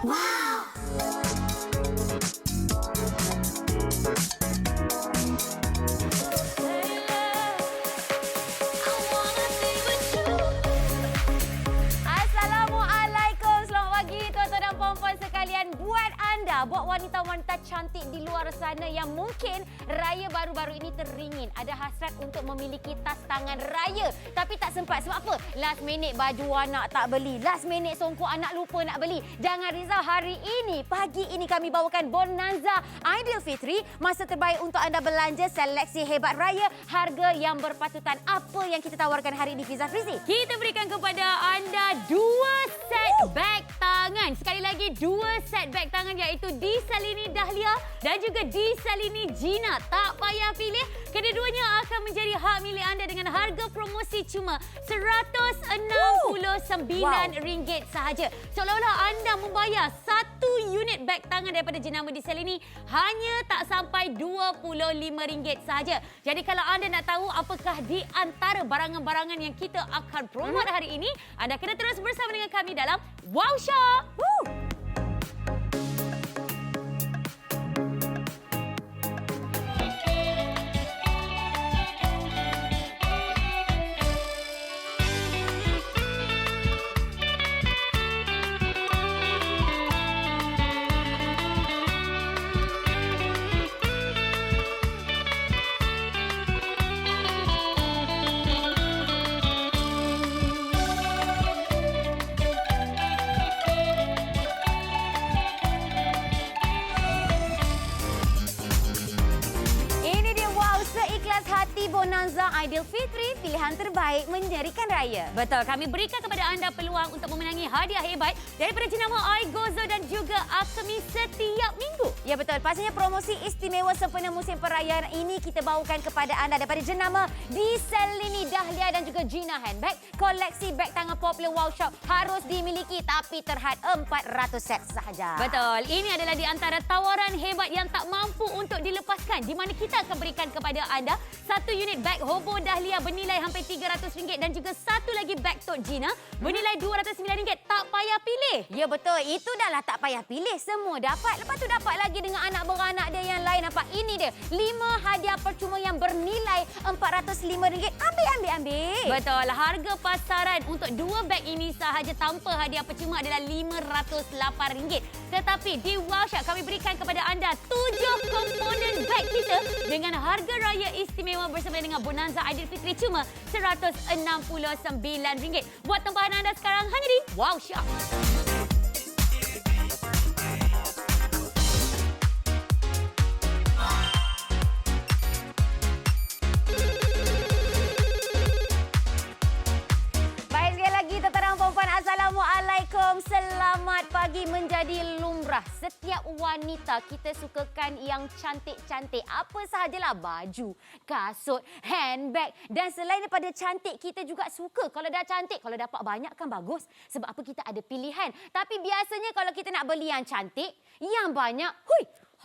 Wow! Assalamualaikum. Selamat pagi tuan-tuan dan puan-puan sekalian. Buat wanita-wanita cantik di luar sana yang mungkin raya baru-baru ini teringin. Ada hasrat untuk memiliki tas tangan raya tapi tak sempat. Sebab apa? Last minute baju anak tak beli. Last minute songkok anak lupa nak beli. Jangan risau, hari ini, pagi ini kami bawakan Bonanza Aidilfitri. Masa terbaik untuk anda belanja seleksi hebat raya. Harga yang berpatutan. Apa yang kita tawarkan hari ini, Fiza Frizi? Kita berikan kepada anda 2 set beg tangan. Sekali lagi 2 set beg tangan iaitu di Salini Dahlia dan juga di Salini Gina. Tak payah pilih, kedua-duanya akan menjadi hak milik anda dengan harga promosi cuma RM169 sahaja. Seolah-olah anda membayar 1 unit beg tangan daripada jenama di Salini hanya tak sampai RM25 sahaja. Jadi kalau anda nak tahu apakah di antara barangan-barangan yang kita akan promote hari ini, anda kena terus bersama dengan kami dalam Wow Shop. Hati Bonanza Aidilfitri, pilihan terbaik menjadikan raya. Betul, kami berikan kepada anda peluang untuk memenangi hadiah hebat daripada jenama iGozo dan juga Alchemy setiap minggu. Ya betul, pastinya promosi istimewa sempena musim perayaan ini kita bawakan kepada anda daripada jenama di Salini Dahlia dan juga Gina Handbag. Koleksi beg tangan popular Wow Shop harus dimiliki tapi terhad 400 set sahaja. Betul, ini adalah di antara tawaran hebat yang tak mampu untuk dilepaskan di mana kita akan berikan kepada anda 1 unit beg Hobo Dahlia bernilai hampir RM300 dan juga satu lagi beg Tok Gina bernilai RM209. Tak payah pilih. Ya betul, itu dah lah tak payah pilih. Semua dapat. Lepas tu dapat lagi dengan anak beranak dia yang lain. Nampak? Ini dia. 5 hadiah percuma yang bernilai RM405. Ambil. Betul. Harga pasaran untuk 2 beg ini sahaja tanpa hadiah percuma adalah RM508. Tetapi di Wow Shop kami berikan kepada anda 7 komponen beg kita dengan harga raya istimewa bersama dengan Bonanza Aidilfitri cuma RM169. Buat tempahan anda sekarang hanya di Wow Shop. Assalamualaikum. Selamat pagi. Menjadi lumrah setiap wanita kita sukakan yang cantik-cantik. Apa sahajalah, baju, kasut, handbag dan selain daripada cantik kita juga suka kalau dah cantik. Kalau dapat banyak kan bagus. Sebab apa, kita ada pilihan. Tapi biasanya kalau kita nak beli yang cantik, yang banyak,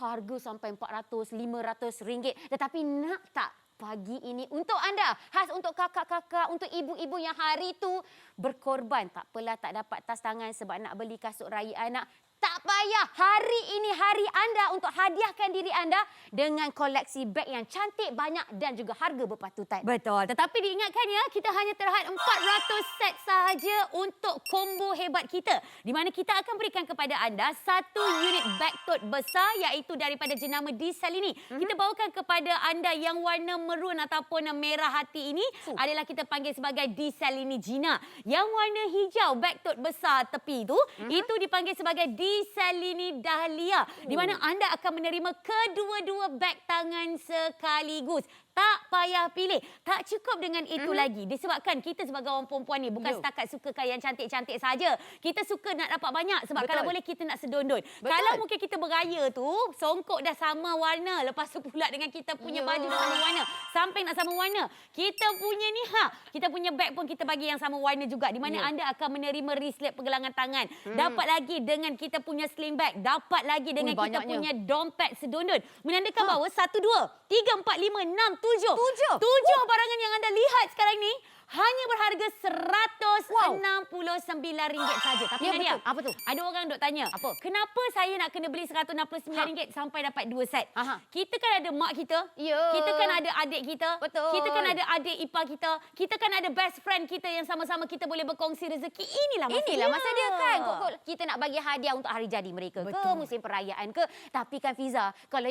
harga sampai RM400, RM500. Tetapi nak tak? Pagi ini untuk anda, khas untuk kakak-kakak, untuk ibu-ibu yang hari itu berkorban. Tak apalah tak dapat tas tangan sebab nak beli kasut raya anak. Tak payah, hari ini hari anda untuk hadiahkan diri anda dengan koleksi beg yang cantik, banyak dan juga harga berpatutan. Betul, tetapi diingatkan ya, kita hanya terhad 400 set sahaja untuk combo hebat kita. Di mana kita akan berikan kepada anda 1 unit beg tote besar iaitu daripada jenama di Salini. Kita bawakan kepada anda yang warna merun ataupun merah hati ini adalah kita panggil sebagai di Salini Gina. Yang warna hijau beg tote besar tepi itu dipanggil sebagai di Salini Dahlia, di mana anda akan menerima kedua-dua beg tangan sekaligus. Tak payah pilih. Tak cukup dengan itu lagi. Disebabkan kita sebagai orang perempuan ni bukan setakat suka yang cantik-cantik saja. Kita suka nak dapat banyak. Sebab kalau boleh kita nak sedondon. Kalau mungkin kita beraya tu, songkok dah sama warna. Lepas tu pula dengan kita punya baju dah sama warna. Samping nak sama warna. Kita punya ni kita punya beg pun kita bagi yang sama warna juga. Di mana anda akan menerima wristlet pergelangan tangan. Dapat lagi dengan kita punya sling bag. Dapat lagi dengan kita punya dompet sedondon. Menandakan bahawa 1, 2, 3, 4, 5, 6, 7. 7 barangan yang anda lihat sekarang ni hanya berharga RM169 saja. Tapi Ya, Nadia, betul. Apa tu? ada orang duk tanya, Apa? kenapa saya nak kena beli RM169 sampai dapat 2 set? Aha. Kita kan ada mak kita, Ya. kita kan ada adik kita, Betul. kita kan ada adik ipar kita kan ada best friend kita yang sama-sama kita boleh berkongsi rezeki. Inilah masa dia kan. Kok kita nak bagi hadiah untuk hari jadi mereka ke, musim perayaan ke. Tapi kan Fiza, kalau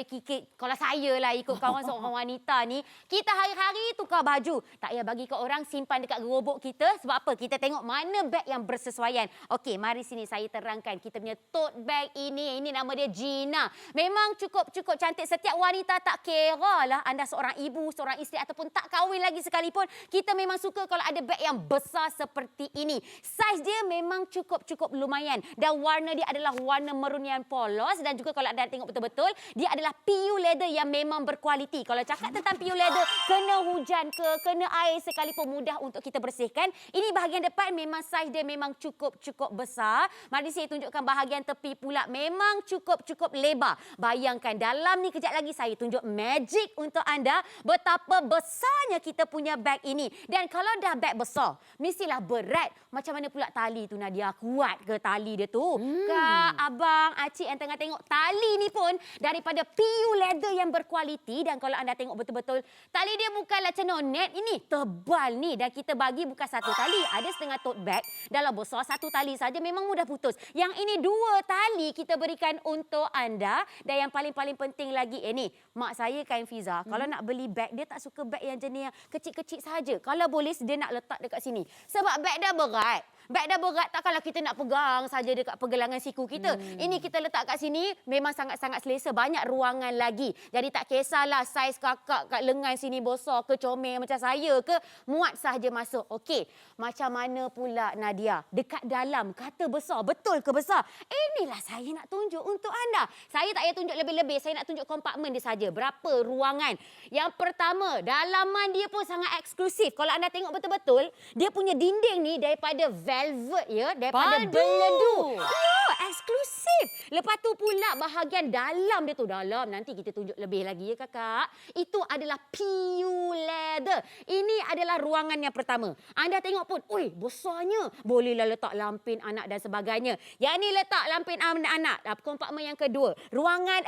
saya lah ikut kawan seorang wanita ni, kita hari-hari tukar baju. Tak payah bagi ke orang, simpan dekat gerobok kita. Sebab apa? Kita tengok mana beg yang bersesuaian. Okey, mari sini saya terangkan kita punya tote bag ini. Ini nama dia Gina. Memang cukup cantik. Setiap wanita, tak kira lah anda seorang ibu, seorang isteri ataupun tak kahwin lagi sekalipun, kita memang suka kalau ada beg yang besar seperti ini. Saiz dia memang cukup lumayan dan warna dia adalah warna merun yang polos dan juga kalau anda tengok betul-betul, dia adalah PU leather yang memang berkualiti. Kalau cakap tentang PU leather, kena hujan ke, kena air sekalipun mudah untuk kita bersihkan. Ini bahagian depan memang saiz dia memang cukup besar. Mari saya tunjukkan bahagian tepi pula, memang cukup lebar. Bayangkan dalam ni, kejap lagi saya tunjuk magic untuk anda betapa besarnya kita punya bag ini. Dan kalau dah bag besar, mestilah berat. Macam mana pula tali tu Nadia? Kuat ke tali dia tu? Kak, abang, acik yang tengah tengok, tali ni pun daripada PU leather yang berkualiti. Dan kalau anda tengok betul-betul, tali dia bukanlah cenonet, ini tebal ni. Dan kita bagi bukan satu tali, ada setengah tote bag. Dalam besar, satu tali saja memang mudah putus. Yang ini 2 tali kita berikan untuk anda. Dan yang paling penting lagi, ni mak saya kan Fiza, kalau nak beli bag, dia tak suka bag yang jenis yang kecil-kecil saja. Kalau boleh, dia nak letak dekat sini. Sebab bag dah berat. Bag dah berat, tak kalau kita nak pegang saja dekat pergelangan siku kita. Ini kita letak kat sini, memang sangat-sangat selesa. Banyak ruangan lagi. Jadi tak kisahlah saiz kakak kat lengan sini besar ke comel macam saya ke, muat sahaja masuk. Okey, macam mana pula Nadia? Dekat dalam, kata besar, betul ke besar? Inilah saya nak tunjuk untuk anda. Saya tak payah tunjuk lebih-lebih, saya nak tunjuk kompartmen dia saja. Berapa ruangan? Yang pertama, dalaman dia pun sangat eksklusif. Kalau anda tengok betul-betul, dia punya dinding ni daripada velvet, ya, daripada beledu. Ya, eksklusif. Lepas tu pula bahagian dalam dia tu, dalam nanti kita tunjuk lebih lagi ya kakak. Itu adalah PU leather. Ini adalah ruangan yang pertama. Anda tengok pun, oi, besarnya. Bolehlah letak lampin anak dan sebagainya. Yang ni letak lampin anak. Kompartmen yang kedua. Ruangan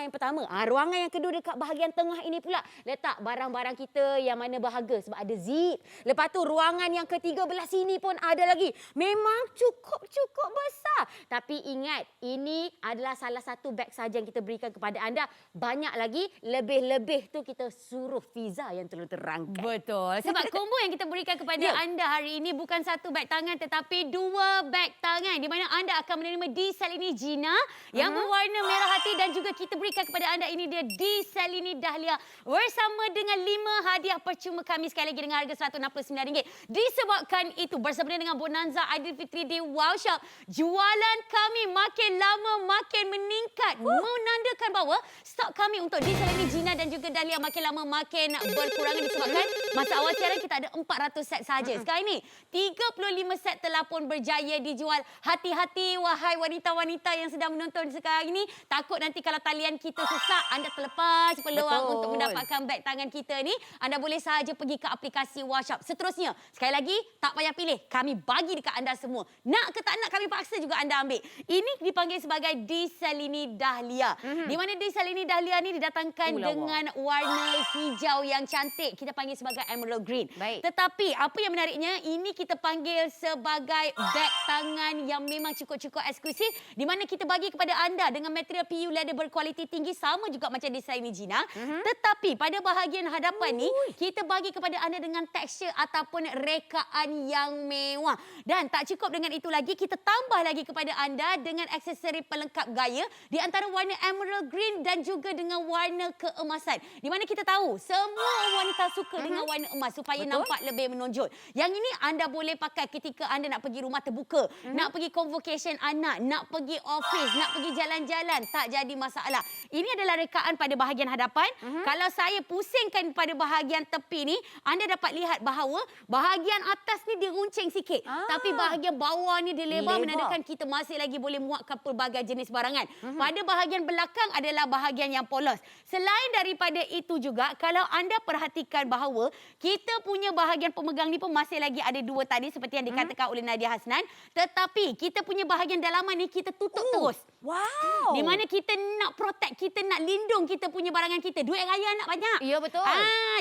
yang pertama. Ruangan yang kedua dekat bahagian tengah ini pula letak barang-barang kita yang mana berharga sebab ada zip. Lepas tu ruangan yang ketiga belah sini pun ada lagi. Memang cukup besar. Tapi ingat, ini adalah salah satu beg saja yang kita berikan kepada anda. Banyak lagi, lebih-lebih tu kita suruh Fiza yang tolong terangkan. Betul. Sebab combo yang kita berikan kepada anda hari ini bukan satu beg tangan tetapi 2 beg tangan di mana anda akan menerima Desalini Gina yang berwarna merah hati dan juga kita berikan kepada anda ini dia Desalini Dahlia bersama dengan 5 hadiah percuma kami sekali lagi dengan harga RM169. Disebabkan itu bersama dengan Bonanza Aidilfitri di Wow Shop, jualan kami makin lama makin meningkat, menandakan bahawa stok kami untuk Desalini Gina dan juga Dahlia makin lama makin berkurangan disebabkan masa awal siaran kita ada 400 set saja. Sekarang ini 35 set telah pun berjaya dijual. Hati-hati wahai wanita-wanita yang sedang menonton sekarang ini, takut nanti kalau talian kita sesak anda terlepas peluang untuk mendapatkan beg tangan kita ni. Anda boleh sahaja pergi ke aplikasi Wow Shop. Seterusnya, sekali lagi tak payah pilih, kami bagi dekat anda semua. Nak ke tak nak, kami paksa juga anda ambil. Ini dipanggil sebagai Desalini Dahlia. Di mana Desalini Dahlia ni didatangkan dengan warna hijau yang cantik. Kita panggil sebagai emerald green. Baik. Tetapi apa yang menariknya, ini kita panggil sebagai beg tangan yang memang cukup eksklusif di mana kita bagi kepada anda dengan material PU leather berkualiti tinggi sama juga macam Desalini Gina. Tetapi pada bahagian hadapan ni kita bagi kepada anda dengan tekstur ataupun rekaan yang mewah. Dan tak cukup dengan itu lagi, kita tambah lagi kepada anda dengan aksesori pelengkap gaya di antara warna emerald green dan juga dengan warna keemasan. Di mana kita tahu semua wanita suka dengan warna emas supaya nampak lebih menonjol. Yang ini anda boleh pakai ketika anda nak pergi rumah terbuka, nak pergi convocation anak, nak pergi office, nak pergi jalan-jalan, tak jadi masalah. Ini adalah rekaan pada bahagian hadapan. Kalau saya pusingkan pada bahagian tepi ni, anda dapat lihat bahawa bahagian atas ni dia runcing sikit. Tapi bahagian bawah ni dia lebar, menandakan kita masih masih lagi boleh muatkan pelbagai jenis barangan. Pada bahagian belakang adalah bahagian yang polos. Selain daripada itu juga, kalau anda perhatikan bahawa kita punya bahagian pemegang ni pun masih lagi ada dua tadi seperti yang dikatakan oleh Nadia Hasnan. Tetapi kita punya bahagian dalaman ni kita tutup terus. Wow. Di mana kita nak protect, kita nak lindung kita punya barangan kita. Duit raya nak banyak. Ya, betul.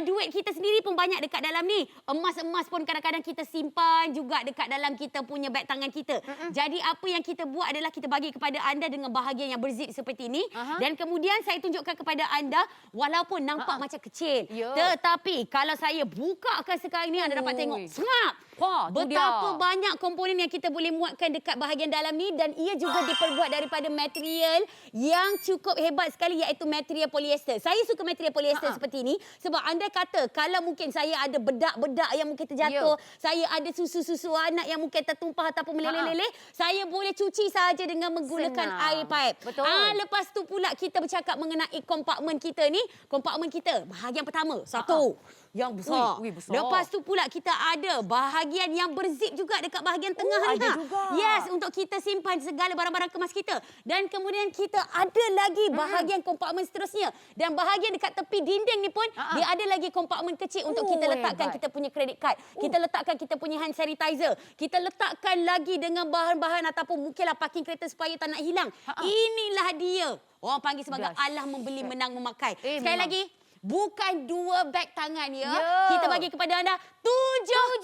Duit kita sendiri pun banyak dekat dalam ni. Emas-emas pun kadang-kadang kita simpan juga dekat dalam kita punya beg tangan kita. Jadi apa yang kita buat adalah kita bagi kepada anda dengan bahagian yang berzip seperti ini. Dan kemudian saya tunjukkan kepada anda walaupun nampak macam kecil. Tetapi kalau saya bukakan sekarang ni anda dapat tengok. Snap! Betapa banyak komponen yang kita boleh muatkan dekat bahagian dalam ni dan ia juga diperbuat daripada material yang cukup hebat sekali iaitu material polyester. Saya suka material polyester seperti ini sebab anda kata kalau mungkin saya ada bedak-bedak yang mungkin terjatuh, saya ada susu-susu anak yang mungkin tertumpah ataupun meleleh-leleh, saya boleh cuci saja dengan menggunakan air pipe. Betul. Lepas tu pula kita bercakap mengenai kompartmen kita ni. Kompartmen kita bahagian pertama, satu. Yang besar. Besar. Lepas tu pula kita ada bahagian yang berzip juga dekat bahagian tengah ni. Ada juga. Yes, untuk kita simpan segala barang-barang kemas kita. Dan kemudian kita ada lagi bahagian kompartmen seterusnya. Dan bahagian dekat tepi dinding ni pun dia ada lagi kompartmen kecil untuk kita letakkan kita punya credit card. Kita letakkan kita punya hand sanitizer. Kita letakkan lagi dengan bahan-bahan ataupun mungkinlah parking kereta supaya tak nak hilang. Inilah dia. Orang panggil sebagai Allah membeli menang memakai. Sekali lagi. Bukan 2 beg tangan ya. Kita bagi kepada anda 7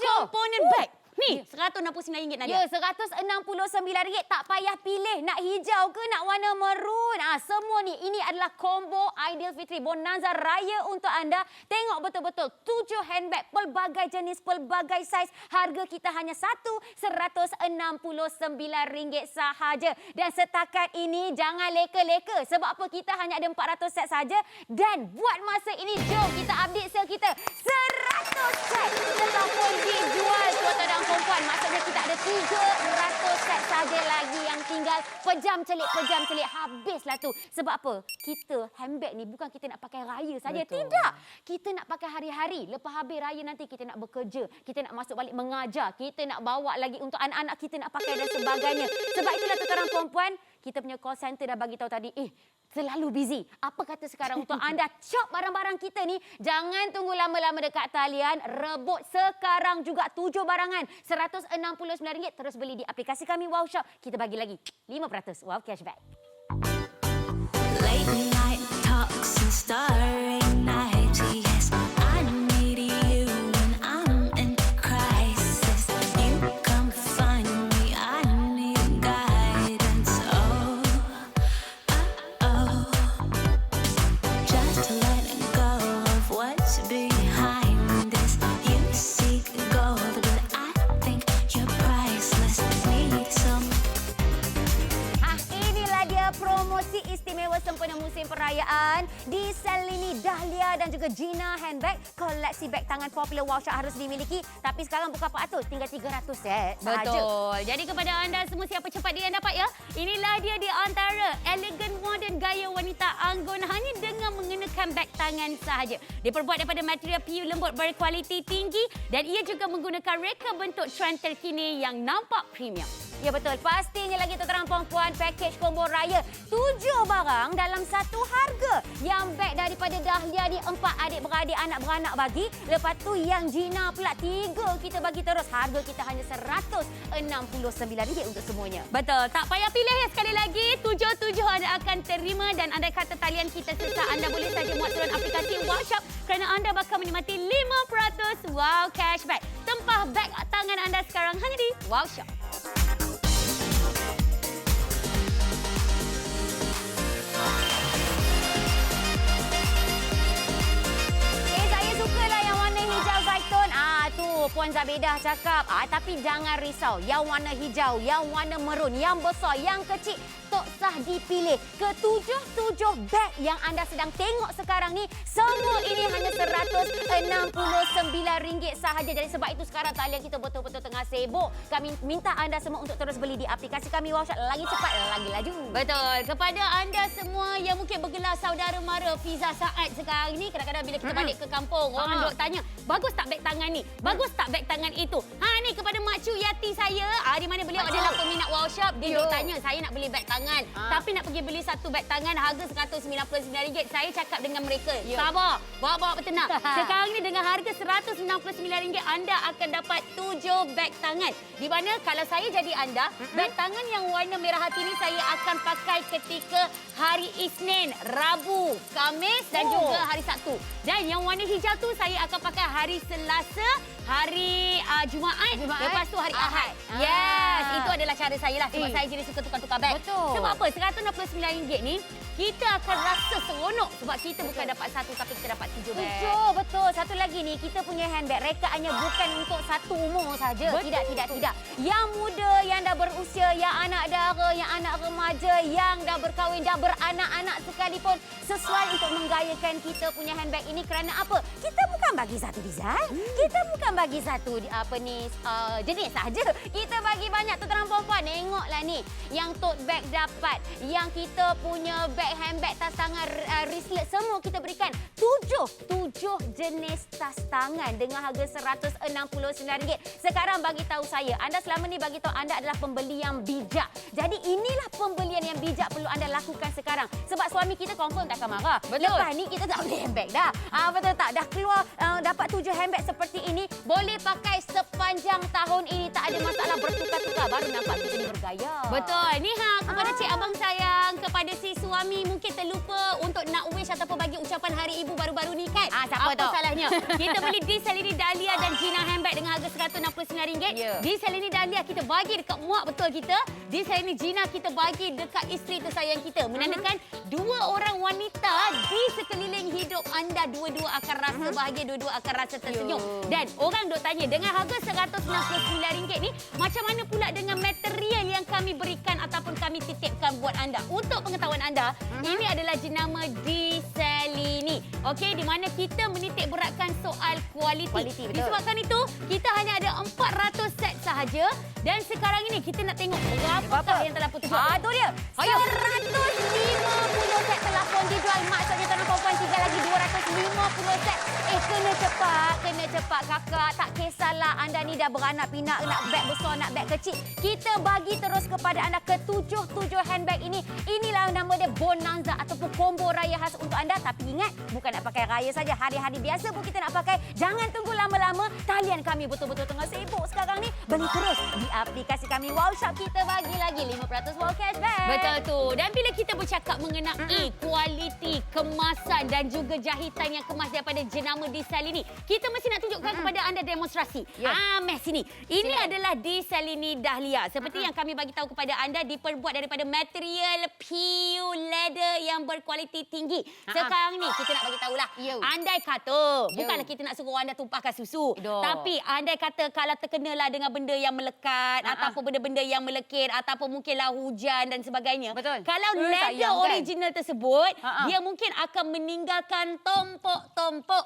komponen beg. Ni RM169 Nadia. Ya, RM169. Tak payah pilih nak hijau ke nak warna maroon. Semua ni ini adalah combo Aidilfitri Bonanza Raya untuk anda. Tengok betul-betul 7 handbag pelbagai jenis, pelbagai saiz. Harga kita hanya RM169 sahaja. Dan setakat ini jangan leka-leka sebab apa kita hanya ada 400 set saja dan buat masa ini jom kita update sale kita 100 set telah pun dijual tuan-tuan dan perempuan. Maksudnya kita ada 300 set saja lagi yang tinggal. Pejam celik habislah tu. Sebab apa? Kita handbag ni bukan kita nak pakai raya saja. Tidak. Kita nak pakai hari-hari. Lepas habis raya nanti kita nak bekerja. Kita nak masuk balik mengajar. Kita nak bawa lagi untuk anak-anak kita nak pakai dan sebagainya. Sebab itulah tuan-tuan perempuan, kita punya call center dah bagi tahu tadi, terlalu busy. Apa kata sekarang untuk anda chop barang-barang kita ni, jangan tunggu lama-lama dekat talian, rebut sekarang juga 7 barangan. RM169 terus beli di aplikasi kami Wow Shop. Kita bagi lagi 5% wow cashback. Late night talks and starry nights, yes, I need you when I'm in crisis. You come find me, I need guidance. Oh, just letting go of what's behind this. You seek gold, but I think you're priceless. Need some. Inilah dia promosi istimewa sempena musim perayaan. Di sel ini Dahlia dan juga Gina handbag, koleksi beg tangan popular Wow Shop harus dimiliki. Tapi sekarang bukan 400, tinggal 300 set sahaja. Betul. Jadi kepada anda semua siapa cepat dia yang dapat ya. Inilah dia di antara elegan modern gaya wanita anggun hanya dengan mengenakan beg tangan sahaja. Diperbuat daripada material PU lembut berkualiti tinggi dan ia juga menggunakan reka bentuk trend terkini yang nampak premium. Ya betul. Pastinya lagi tuan-tuan perempuan, package combo raya 7 barang dalam satu harga. Yang beg daripada Dahlia ni 4 adik-beradik anak beranak bagi. Lepas tu yang Gina pula 3 kita bagi terus. Harga kita hanya RM169 untuk semuanya. Betul. Tak payah pilih ya sekali lagi. 7 anda akan terima dan anda kata talian kita sesak. Anda boleh saja muat turun aplikasi Wow Shop kerana anda bakal menikmati 5% wow cashback. Tempah beg tangan anda sekarang hanya di Wow Shop. Saya sukalah yang warna hijau zaitun. Tu Puan Zabedah cakap. Tapi jangan risau. Yang warna hijau, yang warna merun, yang besar, yang kecil, tak sah dipilih. Ke-7 beg yang anda sedang tengok sekarang ni, semua ini hanya RM169 sahaja. Jadi sebab itu sekarang talian kita betul-betul tengah sibuk. Kami minta anda semua untuk terus beli di aplikasi kami Wow Shop. Lagi cepat, lagi laju. Betul. Kepada anda semua yang mungkin bergelar saudara mara Fiza Saad sekarang ni, kadang-kadang bila kita balik ke kampung, orang duk tanya, bagus tak beg tangan ni? Bagus tak beg tangan itu? Ni ni kepada Mak Cu Yati saya. Di mana beliau adalah peminat wow shop. Dia duk tanya, saya nak beli beg tangan. Tapi nak pergi beli satu beg tangan harga RM199. Saya cakap dengan mereka, sabar, bawa-bawa bertenang. Sekarang ni dengan harga RM169 anda akan dapat 7 beg tangan. Di mana kalau saya jadi anda, beg tangan yang warna merah hati ni saya akan pakai ketika hari Isnin, Rabu, Khamis dan juga hari Sabtu. Dan yang warna hijau tu saya akan pakai hari Selasa, hari Jumaat, lepas tu hari Ahad. Yes, itu adalah cara saya lah. Sebab saya jadi suka tukar-tukar beg. Sebab apa? RM169 ni kita akan rasa seronok sebab kita bukan dapat satu tapi kita dapat 7 beg. Betul. Satu lagi ni, kita punya handbag rekaannya bukan untuk satu umur saja. Tidak. Yang muda, yang dah berusia, yang anak dara, yang anak remaja, yang dah berkahwin, dah beranak-anak sekalipun sesuai untuk menggayakan kita punya handbag ini. Kerana apa? Kita bukan bagi satu design. Kita bukan bagi satu jenis saja. Kita bagi banyak tuan-tuan perempuan. Tengoklah ni. Yang tote bag dapat. Yang kita punya bag handbag, tas tangan, wristlet, semua kita berikan 7 jenis tas tangan dengan harga RM169. Sekarang bagi tahu saya, anda selama ni bagi tahu anda adalah pembeli yang bijak. Jadi inilah pembelian yang bijak perlu anda lakukan sekarang. Sebab suami kita confirm takkan marah. Lepas ni kita tak beli handbag dah. Betul tak? Dah keluar dapat 7 handbag seperti ini, boleh pakai sepanjang tahun ini, tak ada masalah, bertukar-tukar, baru nampak kita ni bergaya. Betul. Ni kepada cik abang sayang, kepada si suami mungkin terlupa untuk nak wish ataupun bagi ucapan hari ibu baru-baru ni kan. Siapa apa salahnya? Kita beli di Selini Dahlia dan Gina handbag dengan harga RM169. Di Selini Dahlia kita bagi dekat muak betul kita. Di Selini Gina kita bagi dekat isteri tersayang kita. Menandakan dua orang wanita di sekeliling hidup anda dua-dua akan rasa bahagia, dua-dua akan rasa tersenyum. Dan orang duk tanya, dengan harga RM169 ni, macam mana pula dengan material yang kami berikan ataupun kami titipkan buat anda? Untuk pengetahuan anda, ini adalah jenama di Selini. Okey, di mana kita menitik beratkan soal kualiti. Disebabkan itu, kita hanya ada 400 set sahaja. Dan sekarang ini kita nak tengok berapakah yang telah putus. Itu dia. 150 set telefon dijual. Maksudnya tuan-tuan perempuan, tinggal lagi 250 set. Kena cepat kakak. Tak kisahlah anda ni dah beranak pinak, nak beg besar, nak beg kecil. Kita bagi terus kepada anda ke-7 handbag ini. Inilah nama dia bonanza ataupun combo raya khas untuk anda. Tapi ingat, bukan nak pakai raya saja. Hari-hari biasa pun kita nak pakai. Jangan tunggu lama-lama. Talian kami betul-betul tengah sibuk sekarang ni. Beli terus di aplikasi kami Wow Shop. Kita bagi lagi 5% wow cashback. Betul tu. Dan bila kita bercakap mengenai kualiti kemasan dan juga jahitan yang kemas daripada jenama di Selini, kita mesti nak tunjukkan kepada anda demonstrasi. Mes sini. Ini adalah di Selini Dahlia. Seperti yang kami bagi tahu kepada anda, diperbuat daripada material PU leather yang berkualiti tinggi. Sekarang ni kita nak bagi tahulah. Andai kata, bukanlah kita nak suruh anda tumpahkan susu. Tapi andai kata kalau terkenalah dengan benda yang melekat ataupun benda-benda yang melekit ataupun mungkinlah hujan dan sebagainya. Kalau leather original tersebut, dia mungkin akan meninggalkan tompok-tompok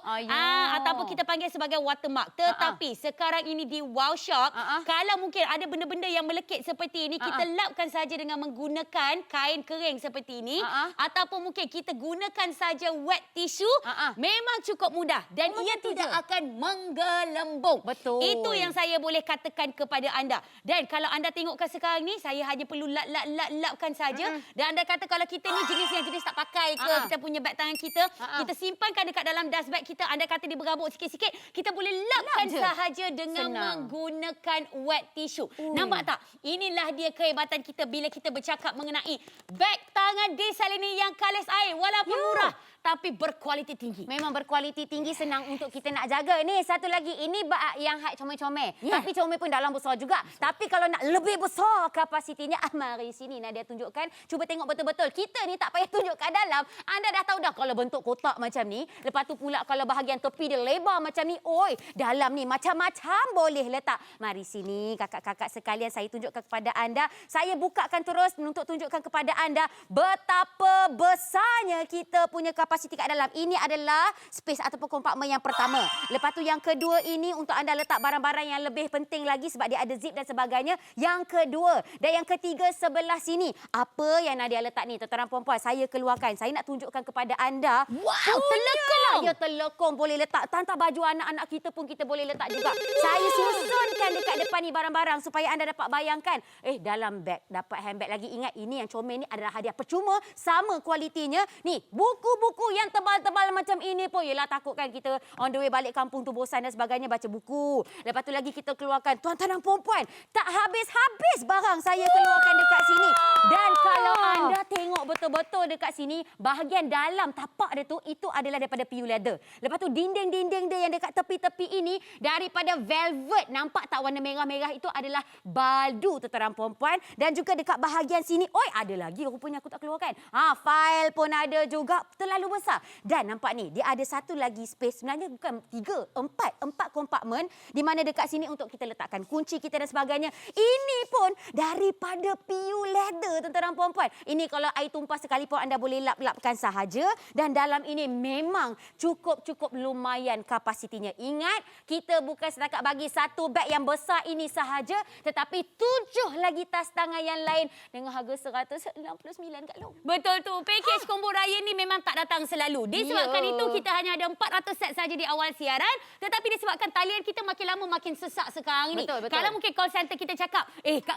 ataupun kita panggil sebagai watermark. Tetapi sekarang ini di Wow Shop, kalau mungkin ada benda-benda yang melekit seperti ini, kita lapkan saja dengan menggunakan kain kering seperti ini ataupun mungkin kita gunakan saja wet tissue. Memang cukup mudah dan ia tidak akan menggelembung. Itu yang saya boleh katakan kepada anda. Dan kalau anda tengokkan sekarang ni, saya hanya perlu lapkan saja. Dan anda kata kalau kita ni jenis tak pakai ke, kita punya beg tangan kita, kita simpankan dekat dalam dust bag kita, anda kata dia berabuk sikit-sikit, kita boleh lapkan sahaja dengan menggunakan wet tissue. Nampak tak? Inilah dia kehebatan kita bila kita bercakap mengenai beg tangan di Selini yang kalis air. Walaupun murah, tapi berkualiti tinggi. Memang berkualiti tinggi, senang untuk kita nak jaga. Ni satu lagi, ini bak yang height comel-comel. Tapi comel pun dalam besar juga. Tapi kalau nak lebih besar kapasitinya, mari sini Nadia tunjukkan. Cuba tengok betul-betul. Kita ni tak payah tunjuk kat dalam. Anda dah tahu dah kalau bentuk kotak macam ni. Lepas tu pula kalau bahagian tepi dia lebar macam ni. Oi, dalam ni macam-macam boleh letak. Mari sini kakak-kakak sekalian, saya tunjukkan kepada anda. Saya bukakan terus untuk tunjukkan kepada anda betapa besarnya kita punya kapasiti kat dalam. Ini adalah space ataupun kompartmen yang pertama. Lepas tu yang kedua ini untuk anda letak barang-barang yang lebih penting lagi sebab dia ada zip dan sebagainya. Yang kedua. Dan yang ketiga sebelah sini. Apa yang Nadia letak ni, tuan-tuan puan-puan. Saya keluarkan. Saya nak tunjukkan kepada anda. Wow, telekong. Ya, telekong boleh letak. Tantang baju anak-anak kita pun kita boleh letak juga. Saya susunkan dekat depan ni barang-barang supaya anda dapat bayangkan. Dalam beg dapat handbag lagi. Ingat, ini yang comel ni adalah hadiah percuma. Sama kualitinya. Ni, buku-buku yang tebal-tebal macam ini pun. Yelah, takutkan kita on the way balik kampung tu bosan dan sebagainya baca buku. Lepas tu lagi kita keluarkan. Tuan-tuan dan puan-puan, tak habis-habis barang saya keluarkan dekat sini. Dan kalau anda tengok betul-betul dekat sini, bahagian dalam tapak dia tu, itu adalah daripada PU leather. Lepas tu dinding-dinding dia yang dekat tepi-tepi ini daripada velvet. Nampak tak warna merah-merah itu adalah baldu, tuan-tuan dan puan-puan. Dan juga dekat bahagian sini, ada lagi rupanya aku tak keluarkan. Fail pun ada juga, terlalu besar. Dan nampak ni, dia ada satu lagi space, sebenarnya bukan 3, 4 kompartmen di mana dekat sini untuk kita letakkan kunci kita dan sebagainya. Ini pun daripada PU leather, tuan-tuan dan puan-puan. Ini kalau air tumpah sekalipun anda boleh lap-lapkan sahaja. Dan dalam ini memang cukup lumayan kapasitinya. Ingat, kita bukan setakat bagi satu beg yang besar ini sahaja, tetapi 7 lagi tas tangan yang lain dengan harga RM169 Kak Long. Betul tu. Pakej combo raya ni memang tak datang selalu. Disebabkan itu kita hanya ada 400 set saja di awal siaran. Tetapi disebabkan talian kita makin lama makin sesak sekarang ni. Betul. Kalau mungkin call center kita cakap,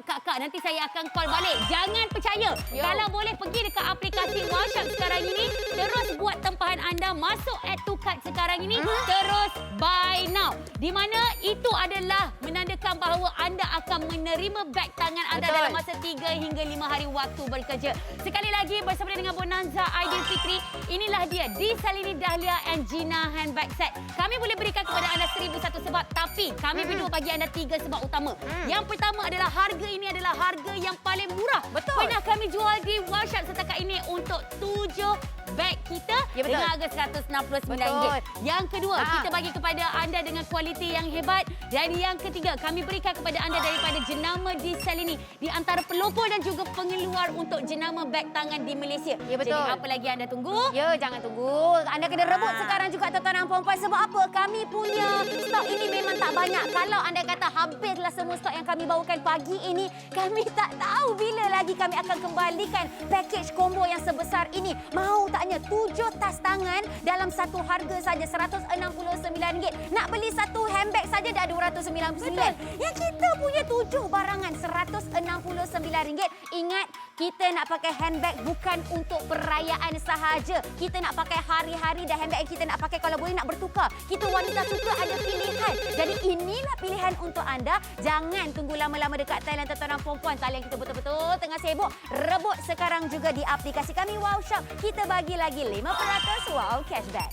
kak, nanti saya akan call balik. Jangan percaya. Kalau boleh pergi dekat aplikasi WhatsApp sekarang ini, terus buat tempahan anda, masuk add to cart sekarang ini, terus buy now. Di mana itu adalah menandakan bahawa anda akan menerima beg tangan anda dalam masa 3 hingga 5 hari waktu bekerja. Sekali lagi bersama dengan Bonanza Aidilfitri, inilah dia di Salini Dahlia and Gina handbag set. Kami boleh berikan kepada anda 1001 sebab, tapi kami berdua bagi anda 3 sebab utama. Yang pertama adalah harga ini adalah harga yang paling murah. Betul. Pernah kami jual di workshop setakat ini untuk 7 beg kita dengan harga RM169. Yang kedua, kita bagi kepada anda dengan kualiti yang hebat. Dan yang ketiga, kami berikan kepada anda daripada jenama di Salini, di antara pelopor dan juga pengeluar untuk jenama beg tangan di Malaysia. Ya, betul. Jadi apa lagi anda tunggu? Ya, jangan tunggu. Anda kena rebut sekarang juga, tuan-tuan dan puan-puan. Sebab apa? Kami punya stok ini memang tak banyak. Kalau anda kata habislah semua stok yang kami bawakan pagi ini, kami tak tahu bila lagi kami akan kembalikan package combo yang sebesar ini. Mau taknya 7 tas tangan dalam satu harga saja RM169. Nak beli satu handbag saja dah RM299. Yang kita punya 7 barangan RM169. Ingat, kita nak pakai handbag bukan untuk perayaan sahaja. Kita nak pakai hari-hari dan handbag yang kita nak pakai kalau boleh nak bertukar. Kita wanita suka ada pilihan. Jadi inilah pilihan untuk anda. Jangan tunggu lama-lama dekat talian, tuan-tuan dan puan-puan. Talian kita betul-betul tengah sibuk. Rebut sekarang juga di aplikasi kami Wow Shop. Kita bagi lagi 5% wow cashback.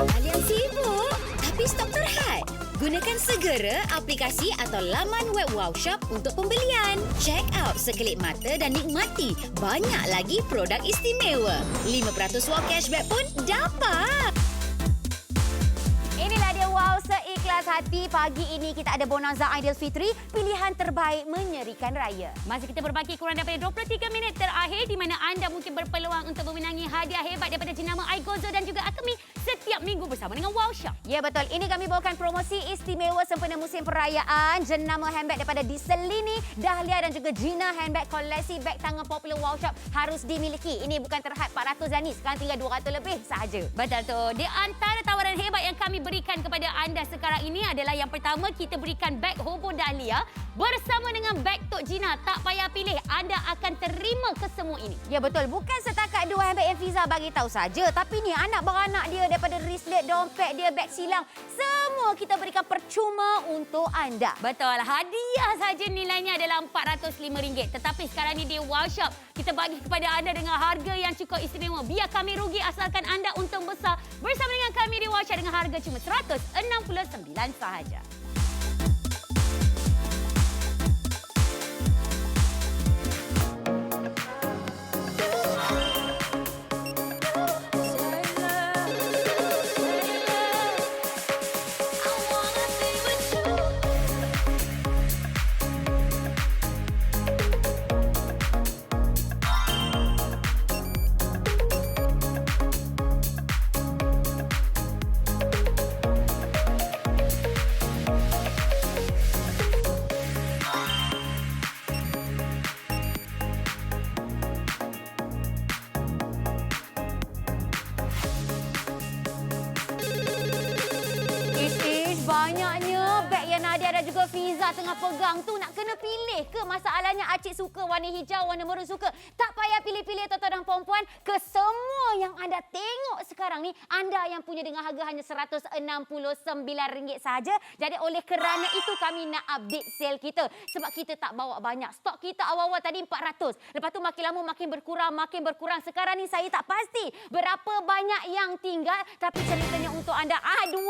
Kalian sibuk tapi stok terhad? Gunakan segera aplikasi atau laman web Wow Shop untuk pembelian. Check out sekelip mata dan nikmati banyak lagi produk istimewa. 5% wow cashback pun dapat. Inilah dia Wow Seikhlas Hati. Pagi ini kita ada Bonanza Aidilfitri, pilihan terbaik menyerikan raya. Masa kita berbaki kurang daripada 23 minit terakhir di mana anda mungkin berpeluang untuk memenangi hadiah hebat daripada jenama Aigozo dan juga Akemi setiap minggu bersama dengan Wow Shop. Ya, betul. Ini kami bawakan promosi istimewa sempena musim perayaan. Jenama handbag daripada Salini Dahlia dan juga Gina handbag koleksi beg tangan popular Wow Shop harus dimiliki. Ini bukan terhad 400 dah ni. Sekarang tinggal 200 lebih sahaja. Betul tu. Di antara tawaran hebat yang kami berikan kepada anda sekarang ini adalah yang pertama, kita berikan beg Hobo Dahlia bersama dengan beg Tok Gina. Tak payah pilih, anda akan terima kesemua ini. Ya, betul. Bukan setakat 2 handbag yang Fiza bagi tahu saja, tapi ni anak beranak dia, daripada wristlet, dompet dia, beg silang, semua kita berikan percuma untuk anda. Betul. Hadiah saja nilainya adalah RM405. Tetapi sekarang ni di Wow Shop, kita bagi kepada anda dengan harga yang cukup istimewa. Biar kami rugi asalkan anda untung besar bersama dengan kami di Wow Shop dengan harga cuma RM169 sahaja. dan juga Fiza tengah pegang tu, nak kena pilih ke? Masalahnya Acik suka warna hijau, warna merah suka. Tak payah pilih-pilih tuan-tuan dan puan-puan. Ke semua yang anda tengok sekarang ni, anda yang punya dengan harga hanya RM169 sahaja. Jadi oleh kerana itu kami nak update sale kita. Sebab kita tak bawa banyak. Stok kita awal-awal tadi 400. Lepas tu makin lama makin berkurang. Sekarang ni saya tak pasti berapa banyak yang tinggal. Tapi ceritanya untuk anda, 200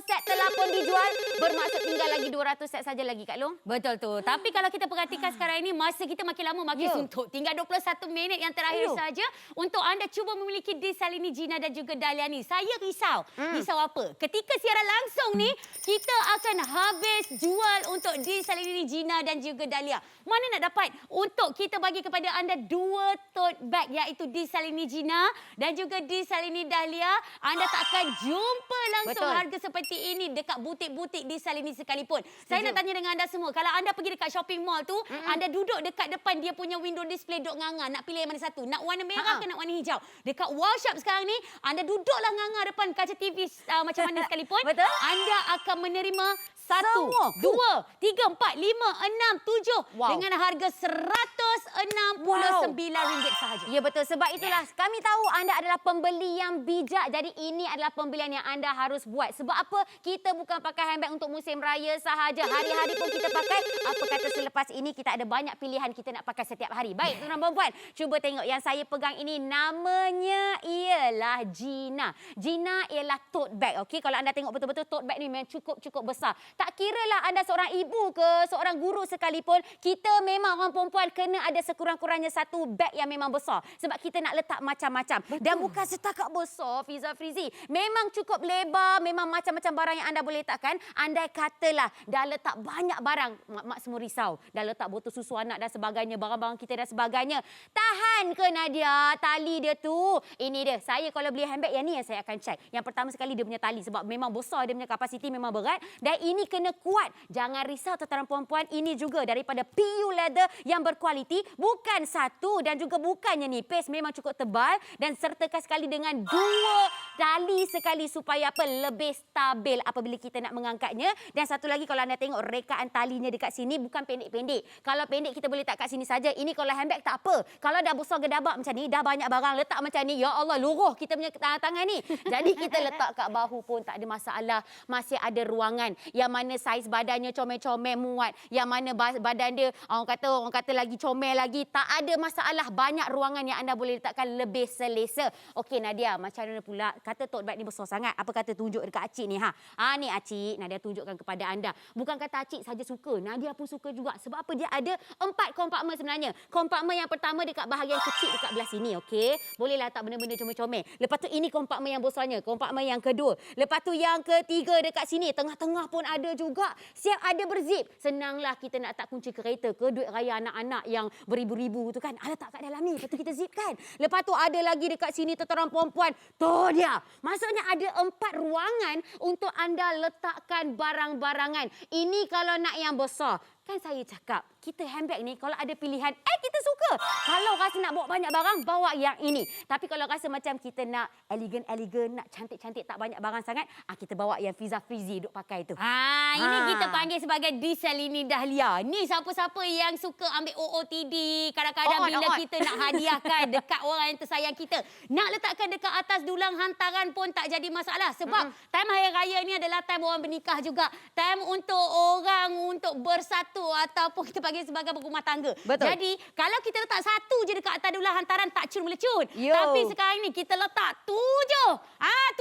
set telah pun dijual. Bermaksud tinggal lagi 200 set saja lagi, Kak Long. Betul tu. Tapi kalau kita perhatikan sekarang ini, masa kita makin lama makin suntuk. Tinggal 21 minit yang terakhir saja untuk anda cuba memiliki Desalini Gina dan juga Dahlia ni. Saya risau. Risau apa? Ketika siaran langsung ni, kita akan habis jual untuk Desalini Gina dan juga Dahlia. Mana nak dapat? Untuk kita bagi kepada anda 2 tote bag, iaitu Desalini Gina dan juga Desalini Dahlia. Anda tak akan jumpa langsung harga seperti ini dekat butik-butik Desalini sekalipun. Saya nak tanya dengan anda semua, kalau anda pergi dekat shopping mall tu, anda duduk dekat depan dia punya window display, duduk nganga, nak pilih yang mana satu? Nak warna merah ke nak warna hijau? Dekat Wow Shop sekarang ni, anda duduklah nganga depan kaca TV macam mana sekalipun. Betul. Anda akan menerima 1, 2, 3, 4, 5, 6, 7 dengan harga RM169 sahaja. Ya betul, sebab itulah kami tahu anda adalah pembeli yang bijak. Jadi ini adalah pembelian yang anda harus buat. Sebab apa? Kita bukan pakai handbag untuk musim raya sahaja. Hari-hari pun kita pakai. Apa kata selepas ini kita ada banyak pilihan kita nak pakai setiap hari. Baik, tuan-tuan dan puan, cuba tengok yang saya pegang ini, namanya ialah Gina. Gina ialah tote bag. Okey, kalau anda tengok betul-betul tote bag ni memang cukup besar. Tak kiralah anda seorang ibu ke seorang guru sekalipun, kita memang orang perempuan kena ada sekurang-kurangnya satu beg yang memang besar. Sebab kita nak letak macam-macam. Dan bukan setakat besar, Fiza Frizi. Memang cukup lebar, memang macam-macam barang yang anda boleh letakkan. Andai katalah dah letak banyak barang, mak-mak semua risau. Dah letak botol susu anak dan sebagainya, barang-barang kita dan sebagainya. Tahan ke Nadia tali dia tu? Ini dia. Saya kalau beli handbag yang ni yang saya akan check. Yang pertama sekali dia punya tali. Sebab memang besar, dia punya kapasiti memang berat. Dan ini kena kuat. Jangan risau tuan-tuan perempuan, ini juga daripada PU Leather yang berkualiti, bukan satu dan juga bukannya nipis, memang cukup tebal dan sertakan sekali dengan 2 tali sekali supaya apa? Lebih stabil apabila kita nak mengangkatnya. Dan satu lagi, kalau anda tengok rekaan talinya dekat sini bukan pendek-pendek. Kalau pendek kita boleh letak kat sini saja. Ini kalau handbag tak apa. Kalau dah besar gedabak macam ni, dah banyak barang letak macam ni, ya Allah, luruh kita punya tangan ni. Jadi kita letak kat bahu pun tak ada masalah. Masih ada ruangan. Yang mana saiz badannya comel-comel muat, yang mana badan dia orang kata lagi comel lagi, tak ada masalah. Banyak ruangan yang anda boleh letakkan lebih selesa. Okey Nadia, macam mana pula kata tote bag ni besar sangat, apa kata tunjuk dekat Acik ni ni Acik, Nadia tunjukkan kepada anda. Bukan kata Acik saja suka, Nadia pun suka juga. Sebab apa? Dia ada 4 kompartmen sebenarnya. Kompartmen yang pertama dekat bahagian kecil dekat belah sini, okey. Bolehlah letak benda-benda comel-comel. Lepas tu ini kompartmen yang besarnya, kompartmen yang kedua. Lepas tu yang ketiga dekat sini, tengah-tengah pun ada juga. Siap ada berzip. Senanglah kita nak letak kunci kereta ke, duit raya anak-anak yang beribu-ribu tu kan. Letak kat dalam ni. Lepas tu kita zipkan. Lepas tu ada lagi dekat sini tuan-tuan perempuan. Tu dia. Maksudnya ada 4 ruangan untuk anda letakkan barang-barangan. Ini kalau nak yang besar. Kan saya cakap, kita handbag ni kalau ada pilihan, kita suka. Kalau rasa nak bawa banyak barang, bawa yang ini. Tapi kalau rasa macam kita nak elegan-elegan, nak cantik-cantik, tak banyak barang sangat, kita bawa yang Fiza Frizi duk pakai tu. Ini kita panggil sebagai Desalini Dahlia. Ni siapa-siapa yang suka ambil OOTD, kadang-kadang bila kita nak hadiahkan dekat orang yang tersayang kita, nak letakkan dekat atas dulang hantaran pun tak jadi masalah. Sebab time Hari Raya ni adalah time orang bernikah juga. Time untuk orang untuk bersatu ataupun kita panggil sebagai berumah tangga. Betul. Jadi, kalau kita letak satu je dekat atas dulang hantaran, tak cun-melecun. Tapi sekarang ni kita letak 7.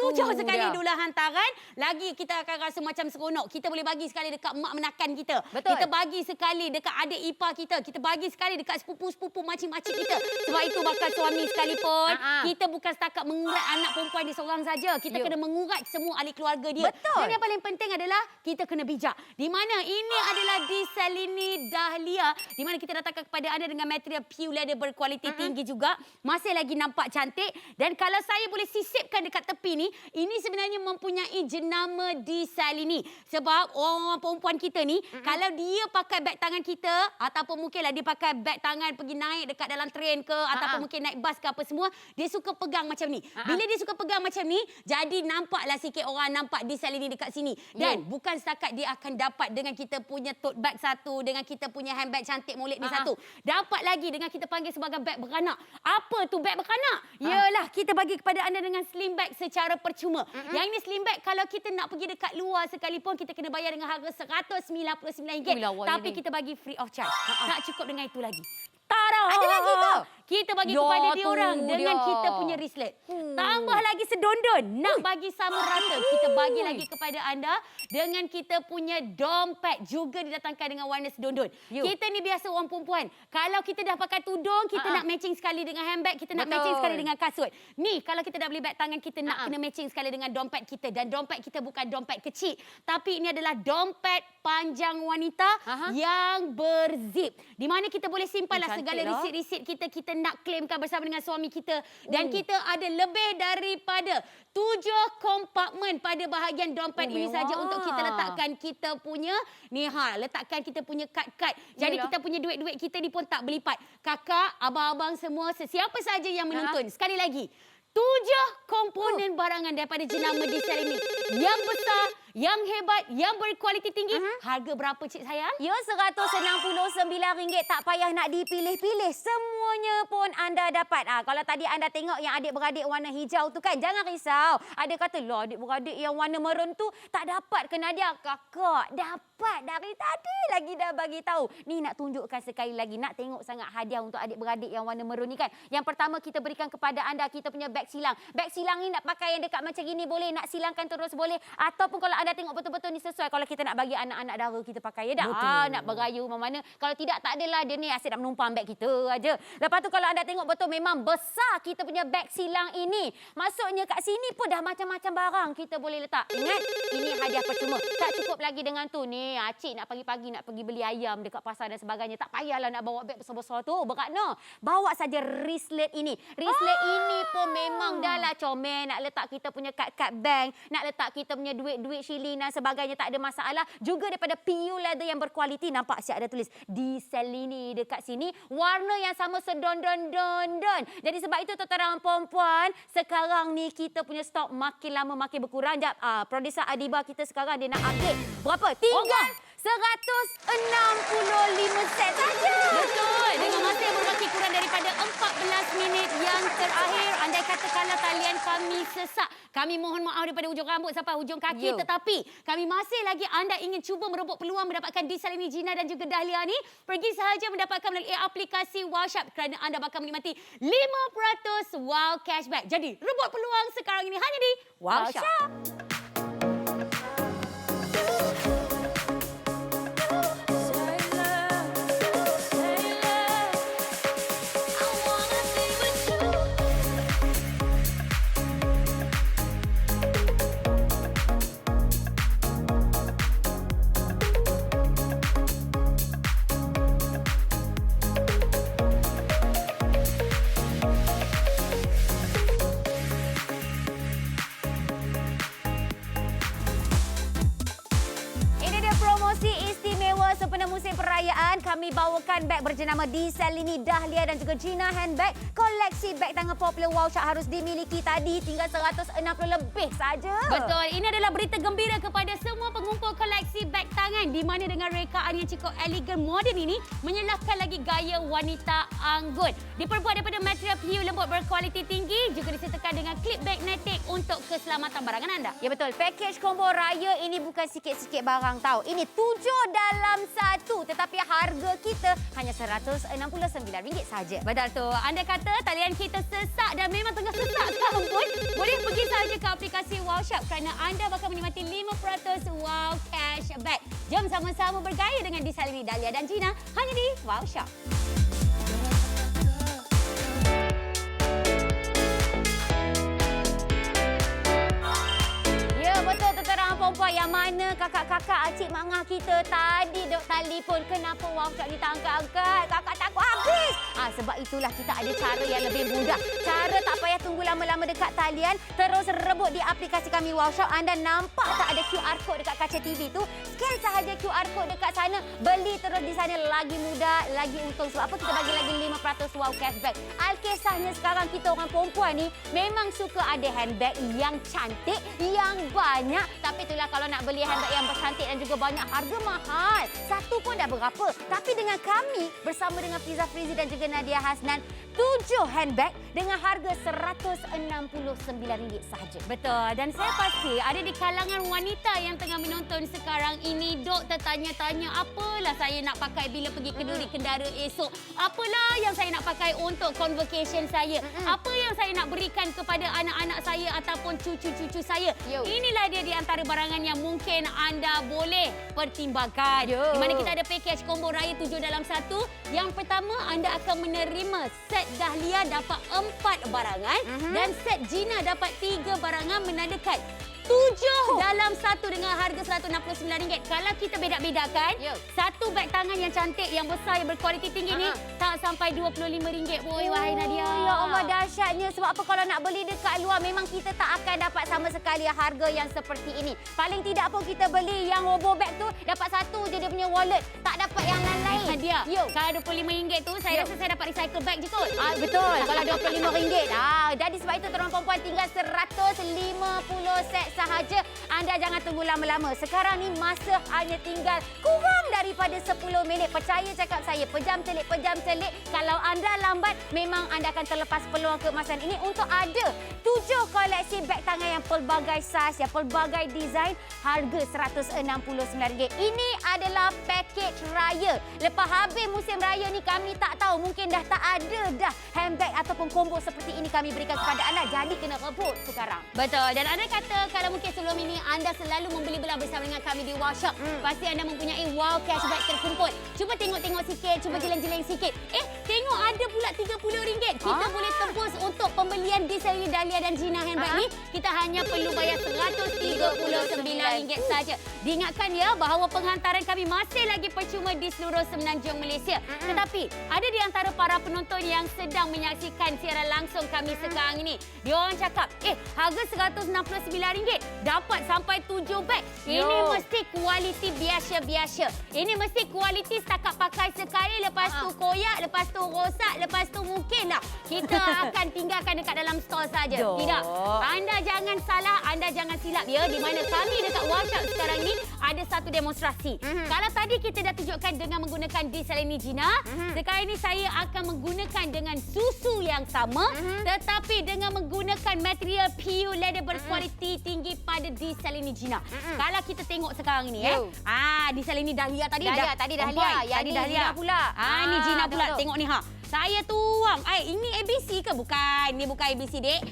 7 sekali dulang hantaran. Lagi kita akan rasa macam seronok. Kita boleh bagi sekali dekat mak menakan kita. Betul. Kita bagi sekali dekat adik ipar kita. Kita bagi sekali dekat sepupu-sepupu makcik-makcik kita. Sebab itu bakal suami sekalipun. Kita bukan setakat mengurat anak perempuan dia seorang saja. Kita kena mengurat semua ahli keluarga dia. Betul. Dan yang paling penting adalah kita kena bijak. Di mana ini adalah Desalini Salini Dahlia di mana kita datangkan kepada anda dengan material pure leather berkualiti tinggi juga. Masih lagi nampak cantik dan kalau saya boleh sisipkan dekat tepi ni, ini sebenarnya mempunyai jenama di Salini. Sebab orang perempuan kita ni kalau dia pakai beg tangan kita ataupun mungkinlah dia pakai beg tangan pergi naik dekat dalam train ke ataupun mungkin naik bas ke apa semua, dia suka pegang macam ni. Bila dia suka pegang macam ni, jadi nampaklah sikit orang nampak di Salini dekat sini. Dan bukan setakat dia akan dapat dengan kita punya tote bag satu, dengan kita punya handbag cantik molek ni satu. Dapat lagi dengan kita panggil sebagai beg beranak. Apa tu beg beranak? Yalah, kita bagi kepada anda dengan sling bag secara percuma. Yang ini sling bag kalau kita nak pergi dekat luar sekalipun kita kena bayar dengan harga RM199. Tapi kita bagi free of charge. Tak cukup dengan itu lagi. Tada! Ada lagi ke? Kita bagi Ya, kepada tu dia orang dengan dia. kita punya wristlet. Tambah lagi sedondon. Nak bagi sama rata, kita bagi lagi kepada anda dengan kita punya dompet juga didatangkan dengan warna sedondon. Kita ni biasa orang perempuan. Kalau kita dah pakai tudung, kita nak matching sekali dengan handbag, kita nak matching sekali dengan kasut. Ni kalau kita dah beli beg tangan, kita nak kena matching sekali dengan dompet kita. Dan dompet kita bukan dompet kecil, tapi ini adalah dompet panjang wanita yang berzip. Di mana kita boleh simpanlah segala risit-risit kita nak claimkan bersama dengan suami kita. Dan kita ada lebih daripada 7 kompartmen pada bahagian dompet ini saja untuk kita letakkan kita punya ni letakkan kita punya kad-kad. Jadi kita punya duit-duit kita ni pun tak berlipat. Kakak, abang-abang semua, sesiapa saja yang menonton. Sekali lagi, 7 komponen barangan daripada jenama di Salini. Yang besar, yang hebat, yang berkualiti tinggi. Harga berapa cik sayang? Ya, RM169. Tak payah nak dipilih-pilih. Semuanya pun anda dapat. Kalau tadi anda tengok yang adik-beradik warna hijau tu kan, jangan risau. Ada kata, lah adik-beradik yang warna maroon tu tak dapat ke Nadia? Kakak, dapat dari tadi lagi dah bagi tahu. Ni nak tunjukkan sekali lagi. Nak tengok sangat hadiah untuk adik-beradik yang warna maroon ni kan. Yang pertama kita berikan kepada anda, kita punya beg silang. Beg silang ni nak pakai yang dekat macam gini boleh. Nak silangkan terus boleh. Ataupun kalau anda tengok betul-betul ni sesuai. Kalau kita nak bagi anak-anak dara kita pakai. Ya dah. Nak berayu mana-mana. Kalau tidak, tak adalah. Dia ni asyik nak menumpang beg kita aja. Lepas tu kalau anda tengok betul memang besar kita punya beg silang ini. Maksudnya kat sini pun dah macam-macam barang kita boleh letak. Ingat, ini hadiah percuma. Tak cukup lagi dengan tu. Ni, cik nak pagi-pagi nak pergi beli ayam dekat pasar dan sebagainya. Tak payahlah nak bawa beg besar-besar tu. Berat no. Bawa saja wristlet ini. Wristlet ini pun memang dah lah comel. Nak letak kita punya kad-kad bank. Nak letak kita punya duit-duit shilling dan sebagainya. Tak ada masalah. Juga daripada pure leather yang berkualiti. Nampak siap ada tulis di Salini dekat sini. Warna yang sama sedondon-dondon. Jadi sebab itu tuan-tuan perempuan, sekarang ni kita punya stok makin lama makin berkurang. Jap, producer Adiba kita sekarang dia nak update. Berapa? Tinggal 165 set saja. Betul. Dengan masa yang bermakin kurang daripada 14 minit yang terakhir. Andai kata kalau talian kami sesak, kami mohon maaf daripada hujung rambut sampai hujung kaki. Tetapi kami masih lagi anda ingin cuba merebut peluang mendapatkan di Salini Gina dan juga Dahlia ni, pergi sahaja mendapatkan melalui aplikasi WowShop kerana anda bakal menikmati 5% wow cashback. Jadi rebut peluang sekarang ini hanya di WowShop. Sempena musim perayaan, kami bawakan beg berjenama di Salini Dahlia dan juga Gina handbag. Koleksi beg tangan popular WowShop harus dimiliki tadi. Tinggal 160 lebih saja. Betul. Ini adalah berita gembira kepada semua pengumpul koleksi beg tangan di mana dengan rekaan yang cukup elegan moden ini menyelahkan lagi gaya wanita anggun. Diperbuat daripada material pure lembut berkualiti tinggi, juga disertakan dengan klip magnetik untuk keselamatan barangan anda. Ya betul. Package combo raya ini bukan sikit-sikit barang tahu. Ini 7 dalam 1, tetapi harga kita hanya RM169 saja. Betul tu. Anda kata talian kita sesak dan memang tengah sesak sekarang pun, boleh pergi sahaja ke aplikasi WowShop kerana anda bakal menikmati 5% wow cashback. Jom sama-sama bergaya dengan di Salini Dahlia dan Gina hanya di WowShop. Ya betul tuan-tuan perempuan, yang mana kakak kakak-kakak, acik mangah kita tadi dok telefon. Kenapa Wow Shop ni tak angkat-angkat? Kakak takut habis. Sebab itulah kita ada cara yang lebih mudah. Cara tak payah tunggu lama-lama dekat talian. Terus rebut di aplikasi kami Wow Shop. Anda nampak tak ada QR code dekat kaca TV tu? Scan sahaja QR code dekat sana. Beli terus di sana. Lagi mudah, lagi untung. Sebab apa? Kita bagi lagi 5% wow cashback. Alkisahnya sekarang kita orang perempuan ni memang suka ada handbag yang cantik, yang banyak. Tapi itulah kalau nak beli handbag yang bercantik dan juga banyak, harga mahal. Satu pun dah berapa. Tapi dengan kami bersama dengan Fiza Frizi dan juga Nadia Hasnan, 7 handbag dengan harga RM169 sahaja. Betul. Dan saya pasti ada di kalangan wanita yang tengah menonton sekarang ini, dok tertanya-tanya, apalah saya nak pakai bila pergi kenduri kendara esok? Apalah yang saya nak pakai untuk convocation saya? Apa yang saya nak berikan kepada anak-anak saya ataupun cucu-cucu saya? Inilah dia di antara barangan yang mungkin anda boleh pertimbangkan. Di mana kita ada package combo raya 7 dalam 1. Yang pertama, anda akan menerima set Dahlia dapat 4 barangan dan set Gina dapat 3 barangan, menandakan 7 dalam 1 dengan harga RM169. Kalau kita bedak-bedakan, satu beg tangan yang cantik, yang besar, yang berkualiti tinggi ni tak sampai RM25 pun, wahai Nadia. Ya Allah, dahsyatnya. Sebab apa, kalau nak beli dekat luar memang kita tak akan dapat sama sekali harga yang seperti ini. Paling tidak pun kita beli yang robo bag tu dapat satu je dia punya wallet, tak dapat yang lain-lain. Nadia, kalau RM25 tu saya rasa saya dapat recycle bag je kot. Betul. Kalau RM25. Jadi sebab itu teman perempuan tinggal 150 set sahaja. Anda jangan tunggu lama-lama. Sekarang ni masa hanya tinggal kurang daripada 10 minit. Percaya cakap saya, pejam celik. Kalau anda lambat, memang anda akan terlepas peluang keemasan ini untuk ada 7 koleksi beg tangan yang pelbagai saiz, yang pelbagai design, harga RM169. Ini adalah package raya. Lepas habis musim raya ni, kami tak tahu, mungkin dah tak ada dah handbag ataupun combo seperti ini kami berikan kepada anda. Jadi kena rebut sekarang. Betul. Dan anda kata kalau mungkin sebelum ini anda selalu membeli belah bersama dengan kami di Wow Shop, pasti anda mempunyai wow cashback terkumpul. Cuba tengok-tengok sikit, cuba jeleng-jeleng sikit. Tengok ada pula RM30. Kita boleh tembus untuk pembelian di seri Dahlia dan Gina handbag ni. Kita hanya perlu bayar RM139 saja. Diingatkan ya bahawa penghantaran kami masih lagi percuma di seluruh Semenanjung Malaysia. Tetapi ada di antara para penonton yang sedang menyaksikan siaran langsung kami sekarang ini. Dia orang cakap, harga RM169 dapat sampai 7 beg. Ini mesti kualiti biasa-biasa. Ini mesti kualiti setakat pakai sekali, lepas tu koyak, lepas tu rosak, lepas tu mungkinlah kita akan tinggalkan dekat dalam store saja. Tidak. Anda jangan salah, anda jangan silap ya. Di mana kami dekat Wow Shop sekarang ni ada satu demonstrasi. Kalau tadi kita dah tunjukkan dengan menggunakan Desalini Gina, sekarang ini saya akan menggunakan dengan susu yang sama, tetapi dengan menggunakan material PU leather berkualiti tinggi pada Desalini Gina. Kalau kita tengok sekarang ni Desalini Dahlia tadi dah. Tadi Dahlia, yang ni Gina pula. Ni Gina pula. Tengok ni Saya tuang. Ini ABC ke? Bukan. Ini bukan ABC, dek.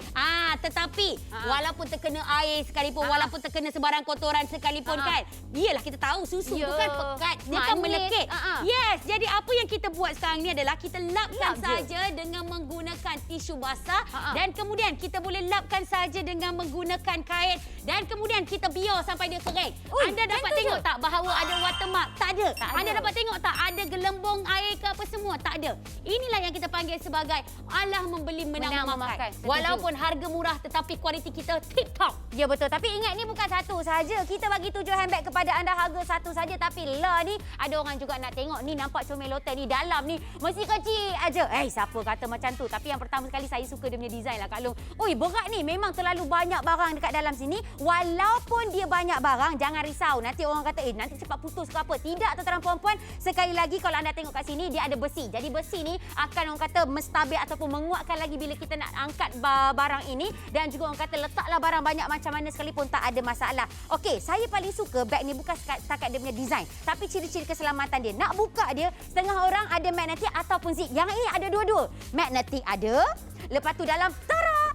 Tetapi walaupun terkena air sekalipun, walaupun terkena sebarang kotoran sekalipun kan, iyalah kita tahu susu tu kan pekat, dia kan melekit. Yes, jadi apa yang kita buat sekarang ni adalah kita lapkan saja dengan menggunakan tisu basah dan kemudian kita boleh lapkan saja dengan menggunakan kain dan kemudian kita biar sampai dia kering. Anda dapat tengok tak bahawa ada watermark? Tak ada. Anda dapat tengok tak ada gelembung air ke apa semua? Tak ada. Inilah yang kita panggil sebagai alah membeli menang memakan. Walaupun harga murah tetapi kualiti kita tip-top. Ya betul. Tapi ingat ni bukan satu saja. Kita bagi 7 handbag kepada anda harga satu saja. Tapi lah ni ada orang juga nak tengok ni, nampak comel lotek ni dalam ni mesti kecil aja. Siapa kata macam tu? Tapi yang pertama sekali saya suka dia punya design lah Kak Long. Berat ni, memang terlalu banyak barang dekat dalam sini. Walaupun dia banyak barang, jangan risau. Nanti orang kata nanti cepat putus ke apa. Tidak, tuan-tuan perempuan. Sekali lagi kalau anda tengok kat sini, dia ada besi. Jadi besi ni akan orang kata menstabil ataupun menguatkan lagi bila kita nak angkat barang ini. Dan juga orang kata letaklah barang banyak macam mana sekalipun tak ada masalah. Okey, saya paling suka beg ni bukan setakat dia punya design, tapi ciri-ciri keselamatan dia. Nak buka dia, setengah orang ada magnetik ataupun zip. Yang ini ada dua-dua. Magnetik ada, lepas tu dalam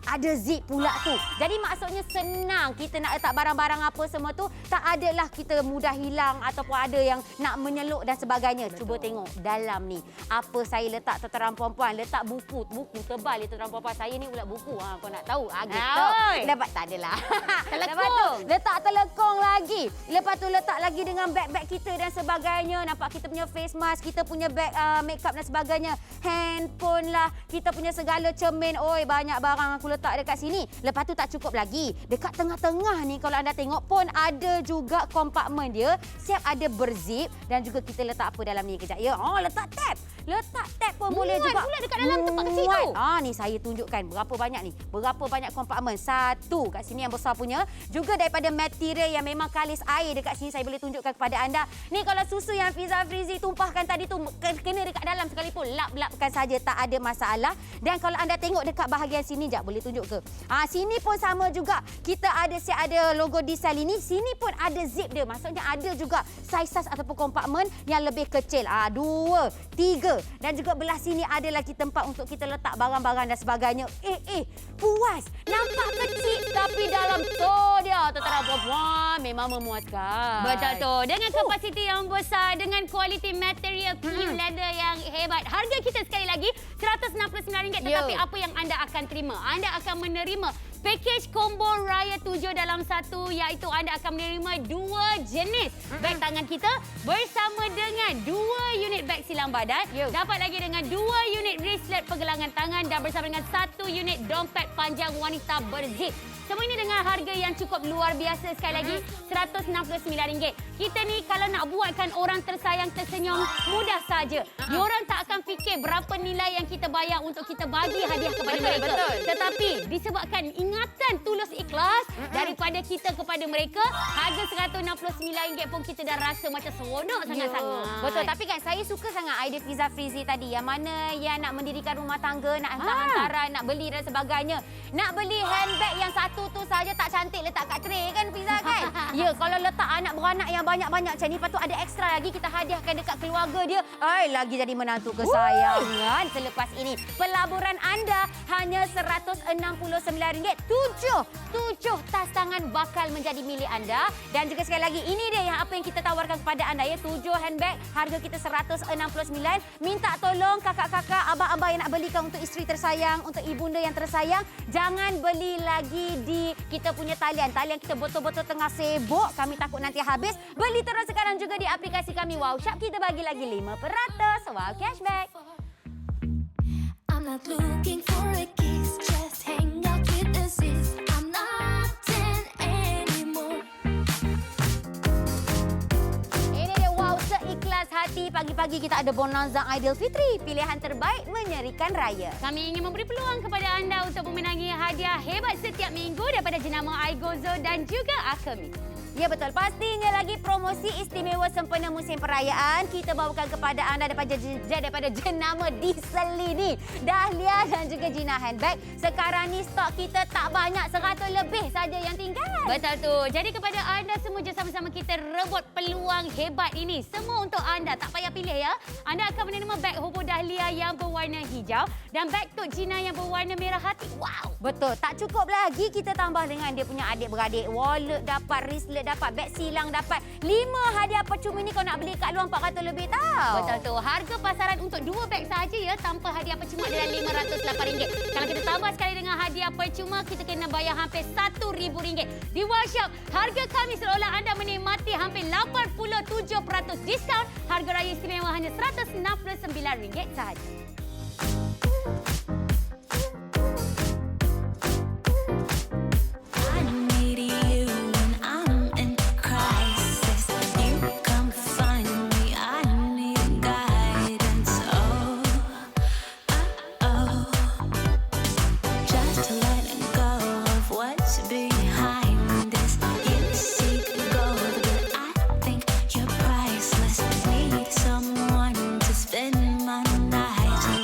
ada zip pula tu. Jadi maksudnya senang kita nak letak barang-barang apa semua tu, tak adalah kita mudah hilang ataupun ada yang nak menyeluk dan sebagainya. Betul. Cuba tengok dalam ni. Apa saya letak tuan-tuan puan-puan, letak buku tebal ni tuan-tuan puan-puan. Saya ni ulat buku. Kau nak tahu? Gitu. Lepas tak adalah. Lepas tu letak telekong lagi. Lepas tu letak lagi dengan beg-beg kita dan sebagainya. Nampak kita punya face mask, kita punya beg makeup dan sebagainya. Handphone lah, kita punya segala cermin. Oi, banyak barang aku letak dekat sini. Lepas tu tak cukup lagi. Dekat tengah-tengah ni kalau anda tengok pun ada juga kompartmen dia. Siap ada berzip dan juga kita letak apa dalam ni kejap ya. Letak tab. Letak tab pun boleh juga. Pula dekat dalam tempat kecil tu. Ni saya tunjukkan berapa banyak ni. Berapa banyak kompartmen. Satu kat sini yang besar punya. Juga daripada material yang memang kalis air dekat sini saya boleh tunjukkan kepada anda. Ni kalau susu yang Fiza Frizi tumpahkan tadi tu kena dekat dalam sekalipun. Lap-lapkan saja tak ada masalah. Dan kalau anda tengok dekat bahagian sini jap boleh tunjuk ke? Sini pun sama juga. Kita ada logo Diesel ini. Sini pun ada zip dia. Maksudnya ada juga saiz ataupun kompartmen yang lebih kecil. 2, 3 dan juga belah sini ada lagi tempat untuk kita letak barang-barang dan sebagainya. Puas. Nampak kecil tapi dalam tu dia tuan-tuan puan-puan memang memuaskan. Betul tu. Dengan kapasiti yang besar, dengan kualiti material pure leather yang hebat. Harga kita sekali lagi RM169 tetapi apa yang anda akan terima? Anda akan menerima package combo Raya 7 dalam 1 iaitu anda akan menerima 2 jenis beg tangan kita bersama dengan 2 unit beg silang badan. Dapat lagi dengan 2 unit wristlet pergelangan tangan dan bersama dengan 1 unit dompet panjang wanita berzip. Semua ini dengan harga yang cukup luar biasa sekali lagi RM169. Kita ni kalau nak buatkan orang tersayang tersenyum mudah saja. Diorang tak akan fikir berapa nilai yang kita bayar untuk kita bagi hadiah kepada mereka. Betul. Tetapi disebabkan ingatan tulus ikhlas daripada kita kepada mereka, harga RM169 pun kita dah rasa macam seronok sangat-sangat. Betul, tapi kan saya suka sangat idea Fiza Frizi tadi yang mana yang nak mendirikan rumah tangga, nak hantar-hantaran, nak beli dan sebagainya. Nak beli handbag yang satu tu saja tak cantik letak kat tray kan Fiza kan? Ya, kalau letak anak beranak yang banyak-banyak macam ni, lepas tu ada ekstra lagi kita hadiahkan dekat keluarga dia. Lagi jadi menantu kesayangan selepas ini. Pelaburan anda hanya RM169. 7 tas tangan bakal menjadi milik anda. Dan juga sekali lagi, ini dia yang apa yang kita tawarkan kepada anda ya. 7 handbag, harga kita RM169. Minta tolong kakak-kakak, abang-abang yang nak belikan untuk isteri tersayang, untuk ibunda yang tersayang, jangan beli lagi di kita punya talian. Talian kita betul-betul tengah sibuk. Kami takut nanti habis. Beli terus sekarang juga di aplikasi kami Wow Shop. Kita bagi lagi 5% Wow Cashback. I'm not looking for a kiss, just hang out with the sis. I'm not 10 anymore. Ini dia Wow Seikhlas Hati. Pagi-pagi kita ada Bonanza Aidilfitri. Pilihan terbaik menyerikan raya. Kami ingin memberi peluang kepada anda untuk memenangi hadiah hebat setiap minggu daripada jenama Aigozo dan juga Akemi. Ya betul, pastinya lagi promosi istimewa sempena musim perayaan kita bawakan kepada anda daripada jenama Diesel ini. Dahlia dan juga Gina handbag. Sekarang ni stok kita tak banyak, 100 lebih saja yang tinggal. Betul tu. Jadi kepada anda semua, jom sama-sama kita rebut peluang hebat ini. Semua untuk anda, tak payah pilih ya. Anda akan menerima beg Hobo Dahlia yang berwarna hijau dan beg Tok Gina yang berwarna merah hati. Wow. Betul, tak cukup lagi kita tambah dengan dia punya adik-beradik. Wallet dapat, wristlet dapat, beg silang dapat. 5 hadiah percuma ni kau nak beli kat luar 400 lebih tau. Betul tu. Harga pasaran untuk 2 beg saja ya tanpa hadiah percuma adalah RM508. Kalau kita tambah sekali dengan hadiah percuma, kita kena bayar hampir RM1,000. Di Wow Shop, harga kami seolah anda menikmati hampir 87% diskaun. Harga raya istimewa hanya RM169 sahaja. Someone to spend my night.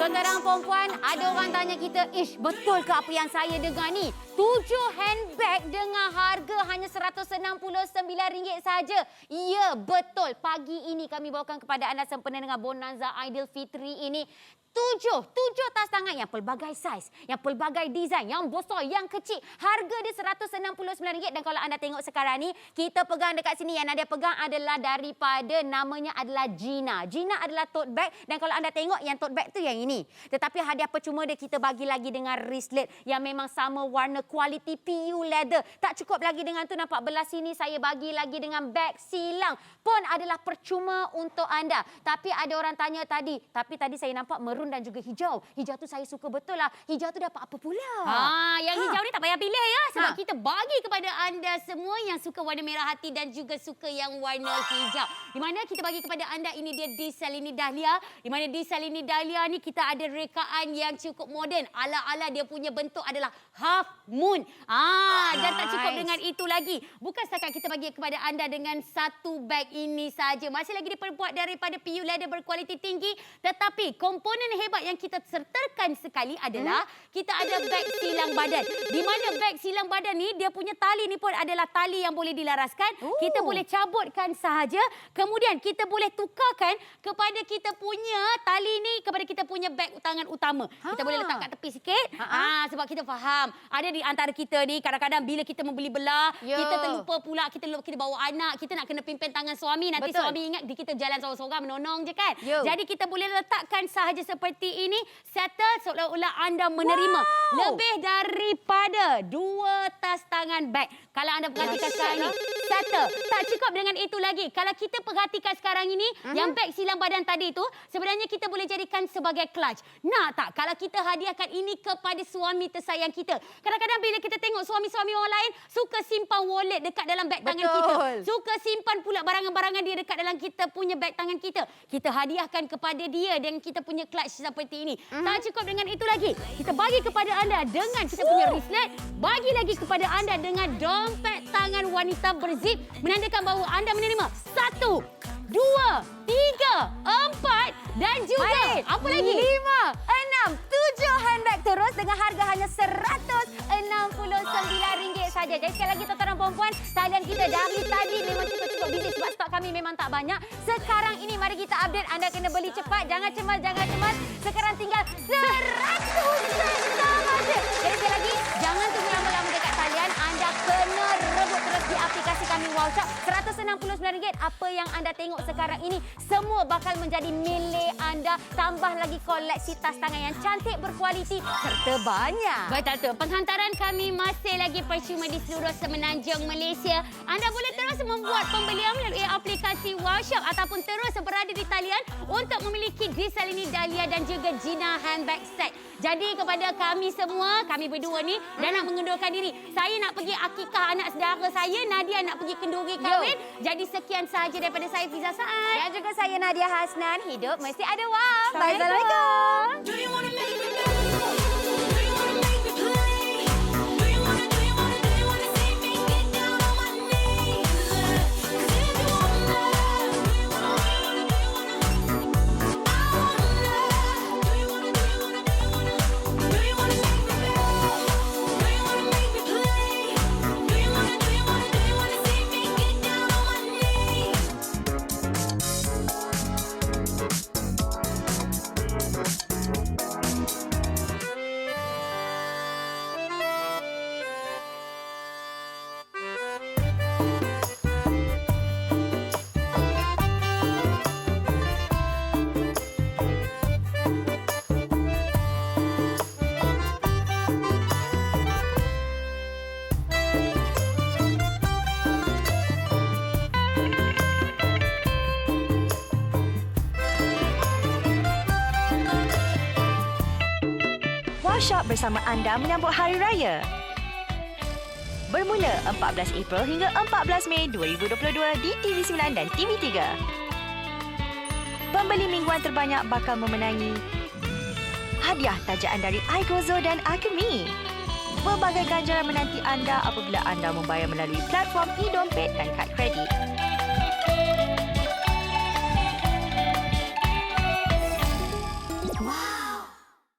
Tuan-tuan perempuan, ada orang tanya kita, ish, betul ke apa yang saya dengar ni? 7 handbag dengan harga hanya RM169 saja. Ya, betul. Pagi ini kami bawakan kepada anda sempena dengan Bonanza Aidilfitri ini. 7 tas tangan yang pelbagai saiz, yang pelbagai design, yang besar, yang kecil. Harga dia RM169 dan kalau anda tengok sekarang ni, kita pegang dekat sini, yang Nadia pegang adalah daripada namanya adalah Gina. Gina adalah tote bag dan kalau anda tengok yang tote bag tu yang ini. Tetapi hadiah percuma dia kita bagi lagi dengan wristlet yang memang sama warna kualiti PU leather. Tak cukup lagi dengan tu, nampak belah sini saya bagi lagi dengan beg silang pun adalah percuma untuk anda. Tapi ada orang tanya tadi, tapi tadi saya nampak merun dan juga hijau. Hijau tu saya suka betul lah. Hijau tu dapat apa pula? Yang hijau ni tak payah pilih ya. Sebab kita bagi kepada anda semua yang suka warna merah hati dan juga suka yang warna hijau. Di mana kita bagi kepada anda ini dia di Salini Dahlia. Di mana di Salini Dahlia ni kita ada rekaan yang cukup moden. Ala-ala dia punya bentuk adalah half moon. Dan tak cukup dengan itu lagi. Bukan setakat kita bagi kepada anda dengan satu beg ini saja. Masih lagi diperbuat daripada PU leather berkualiti tinggi. Tetapi komponen hebat yang kita sertakan sekali adalah kita ada beg silang badan. Di mana beg silang badan ni dia punya tali ni pun adalah tali yang boleh dilaraskan. Kita boleh cabutkan sahaja. Kemudian kita boleh tukarkan kepada kita punya tali ni kepada kita punya beg tangan utama. Kita boleh letak kat tepi sikit. Sebab kita faham ada di antara kita ni kadang-kadang bila kita membeli belah, kita terlupa pula kita bawa anak, kita nak kena pimpin tangan suami, nanti suami ingat kita jalan seorang-seorang menonong je kan. Jadi kita boleh letakkan sahaja seperti ini, settle seolah-olah anda menerima lebih daripada 2 tas tangan beg. Kalau anda perhatikan sekarang ni, settle. Tak cukup dengan itu lagi. Kalau kita perhatikan sekarang ini, yang beg silang badan tadi tu, sebenarnya kita boleh jadikan sebagai clutch. Nak tak? Kalau kita hadiahkan ini kepada suami tersayang kita. Kadang-kadang bila kita tengok suami-suami orang lain, suka simpan wallet dekat dalam beg tangan kita. Suka simpan pula barangan-barangan dia dekat dalam kita punya beg tangan kita. Kita hadiahkan kepada dia dengan kita punya clutch seperti ini. Tak cukup dengan itu lagi. Kita bagi kepada anda dengan kita punya wristlet. Bagi lagi kepada anda dengan dompet tangan wanita berzip. Menandakan bahawa anda menerima 1, 2, 3, 4 dan juga apa lagi? 5, 6, 7 handbag terus dengan harga hanya RM169 saja. Jadi sekali lagi tuan-tuan dan puan-puan, talian kita dari tadi memang cukup busy sebab stok kami memang tak banyak. Sekarang ini mari kita update, anda kena beli cepat. Jangan cemas, jangan cemas. Sekarang tinggal 100 set sahaja. Jadi sekali lagi, jangan tunggu lama-lama dekat talian. Anda kena rebut terus di aplikasi kami Wow Shop. RM169. Apa yang anda tengok sekarang ini semua bakal menjadi milik anda. Tambah lagi koleksi tas tangan yang cantik, berkualiti serta banyak. Betul tu. Penghantaran kami masih lagi percuma di seluruh semenanjung Malaysia. Anda boleh terus membuat pembelian melalui aplikasi Wow Shop ataupun terus berada di talian untuk memiliki di Salini Dahlia dan juga Gina handbag set. Jadi kepada kami semua, kami berdua ni dah nak mengundurkan diri. Saya nak pergi akikah anak saudara saya, Nadia nak pergi kenduri kahwin. Jadi sekian sahaja daripada saya, Fiza Saad. Dan juga saya, Nadia Hasnan. Hidup mesti ada wow. Assalamualaikum. Do you wanna make me go? Do you wanna make me play? Do you wanna see me get down on my knees? 'Cause if you want love, do you wanna I want love. Do you wanna make me go? Do you wanna make me play? Do you wanna see me get down on my knees? Wow Shop bersama anda menyambut Hari Raya. Bermula 14 April hingga 14 Mei 2022 di TV9 dan TV3. Pembeli mingguan terbanyak bakal memenangi hadiah tajaan dari iGozo dan Alchemy. Pelbagai ganjaran menanti anda apabila anda membayar melalui platform e-dompet dan kad kredit.